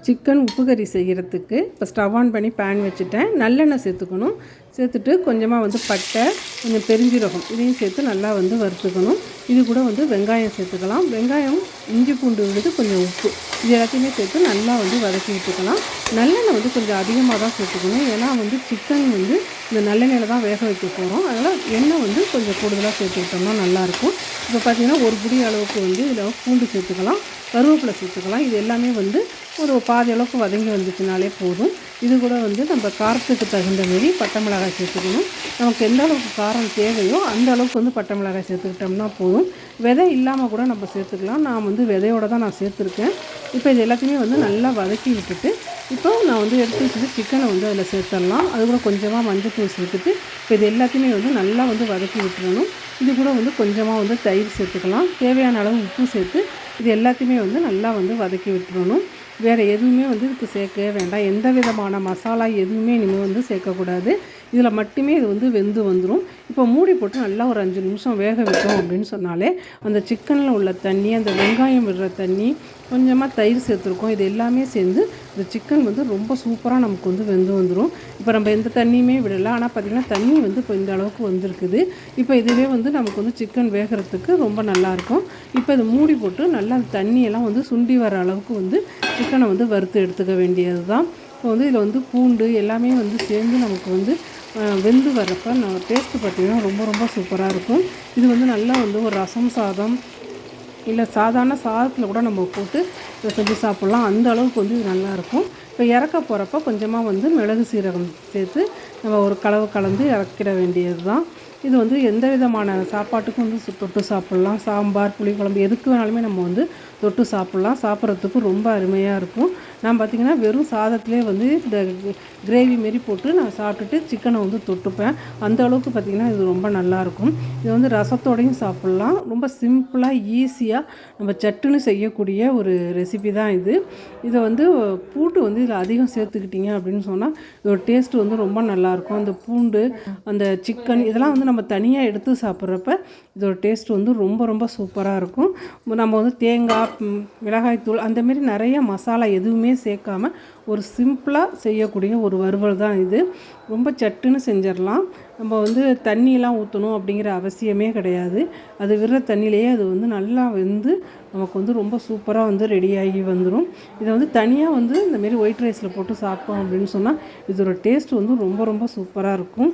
Chicken உப்பு கறி செய்கிறதுக்கு இப்போ ஸ்டவ் ஆன் பண்ணி பேன் வச்சுட்டேன். நல்லெண்ணெய் சேர்த்துக்கணும். சேர்த்துட்டு கொஞ்சமாக பட்டை, கொஞ்சம் பெருஞ்சீரகம் இதையும் சேர்த்து நல்லா வறுத்துக்கணும். இது கூட வெங்காயம் சேர்த்துக்கலாம். வெங்காயம், இஞ்சி பூண்டு கொஞ்சம் உப்பு இது எல்லாத்தையுமே சேர்த்து நல்லா வதக்கி விட்டுக்கலாம். நல்லெண்ணெய் கொஞ்சம் அதிகமாக தான் சேர்த்துக்கணும். ஏன்னா சிக்கன் இந்த நல்லெண்ணெயில் தான் வேக வைக்க போகிறோம். அதனால் எண்ணெய் கொஞ்சம் கூடுதலாக சேர்த்துக்கிட்டோம்னா நல்லாயிருக்கும். இப்போ பார்த்திங்கன்னா ஒரு புடி அளவுக்கு இதில் பூண்டு சேர்த்துக்கலாம், கருவேப்பிலை சேர்த்துக்கலாம். இது எல்லாமே ஒரு பாதி அளவுக்கு வதங்கி வந்துச்சுனாலே போதும். இது கூட நம்ம காரத்துக்கு தகுந்த மாரி பட்டை மிளகாய் சேர்த்துக்கணும். நமக்கு எந்த அளவுக்கு காரம் தேவையோ அந்த அளவுக்கு பட்டை மிளகாய் சேர்த்துக்கிட்டோம்னா போதும். விதை இல்லாமல் கூட நம்ம சேர்த்துக்கலாம். நான் விதையோடு தான் நான் சேர்த்துருக்கேன். இப்போ இது எல்லாத்தையுமே நல்லா வதக்கி விட்டுட்டு இப்போ நான் எடுத்து வச்சுட்டு சிக்கனை அதில் சேர்த்துடலாம். அது கூட கொஞ்சமாக மஞ்சள்தூள் சேர்த்துட்டு இப்போ இது எல்லாத்தையுமே நல்லா வதக்கி விட்டுறணும். இது கூட கொஞ்சமாக தயிர் சேர்த்துக்கலாம். தேவையான அளவு உப்பு சேர்த்து இது எல்லாத்தையுமே நல்லா வதக்கி விட்டுறணும். வேறு எதுவுமே இதுக்கு சேர்க்கவே வேண்டாம். எந்த விதமான மசாலா எதுவுமே இனிமேல் சேர்க்கக்கூடாது. இதில் மட்டுமே இது வெந்து வந்துடும். இப்போ மூடி போட்டு நல்லா ஒரு 5 நிமிஷம் வேக விட்டோம் அப்படின்னு சொன்னாலே அந்த சிக்கனில் உள்ள தண்ணி, அந்த வெங்காயம் விடுற தண்ணி, கொஞ்சமாக தயிர் சேர்த்துருக்கோம். இது எல்லாமே சேர்ந்து இந்த சிக்கன் ரொம்ப சூப்பராக நமக்கு வெந்து வந்துடும். இப்போ நம்ம எந்த தண்ணியுமே விடலை. ஆனால் பார்த்திங்கன்னா தண்ணி இப்போ இந்த அளவுக்கு வந்திருக்குது. இப்போ இதுவே நமக்கு சிக்கன் வேகிறதுக்கு ரொம்ப நல்லாயிருக்கும். இப்போ இது மூடி போட்டு நல்லா தண்ணியெல்லாம் சுண்டி வர அளவுக்கு சிக்கனை வறுத்து எடுத்துக்க வேண்டியது தான். இப்போ இதில் பூண்டு எல்லாமே சேர்ந்து நமக்கு வெந்து வர்றப்போ டேஸ்ட்டு பார்த்திங்கன்னா ரொம்ப ரொம்ப சூப்பராக இருக்கும். இது நல்லா ஒரு ரசம் சாதம் இல்லை சாதாரண சாதத்தில் கூட நம்ம போட்டு செஞ்சு சாப்பிட்லாம். அந்த அளவுக்கு இது நல்லாயிருக்கும். இப்போ இறக்க போகிறப்ப கொஞ்சமாக மிளகு சீரகம் சேர்த்து நம்ம ஒரு கலந்து இறக்கிட வேண்டியது தான். இது எந்த விதமான சாப்பாட்டுக்கும் தொட்டு சாப்பிட்லாம். சாம்பார், புளிக்குழம்பு எதுக்கு வேணாலுமே நம்ம தொட்டு சாப்பிட்லாம். சாப்பிட்றதுக்கு ரொம்ப அருமையாக இருக்கும். நான் பார்த்திங்கன்னா வெறும் சாதத்திலே இந்த கிரேவி மாரி போட்டு நான் சாப்பிட்டுட்டு சிக்கனை தொட்டுப்பேன். அந்த அளவுக்கு பார்த்திங்கன்னா இது ரொம்ப நல்லாயிருக்கும். இது ரசத்தோடையும் சாப்பிட்லாம். ரொம்ப சிம்பிளாக ஈஸியாக நம்ம சட்டுன்னு செய்யக்கூடிய ஒரு ரெசிபி தான் இது. இதை பூண்டு இதில் அதிகம் சேர்த்துக்கிட்டிங்க அப்படின்னு சொன்னால் இதோட டேஸ்ட்டு ரொம்ப நல்லாயிருக்கும். அந்த பூண்டு, அந்த சிக்கன் இதெல்லாம் நம்ம தனியாக எடுத்து சாப்பிட்றப்ப இதோட டேஸ்ட் ரொம்ப ரொம்ப சூப்பராக இருக்கும். நம்ம தேங்காய், மிளகாய்த்தூள் அந்தமாரி நிறைய மசாலா எதுவுமே சேர்க்காமல் ஒரு சிம்பிளாக செய்யக்கூடிய ஒரு வறுவல் தான் இது. ரொம்ப சட்டுன்னு செஞ்சிடலாம். நம்ம தண்ணியெல்லாம் ஊற்றணும் அப்படிங்கிற அவசியமே கிடையாது. அது விடுற தண்ணியிலேயே அது நல்லா வெந்து நமக்கு ரொம்ப சூப்பராக ரெடியாகி வந்துடும். இதை தனியாக இந்தமாரி ஒயிட் ரைஸில் போட்டு சாப்பிட்டோம் அப்படின்னு சொன்னால் இதோட டேஸ்ட் ரொம்ப ரொம்ப சூப்பராக இருக்கும்.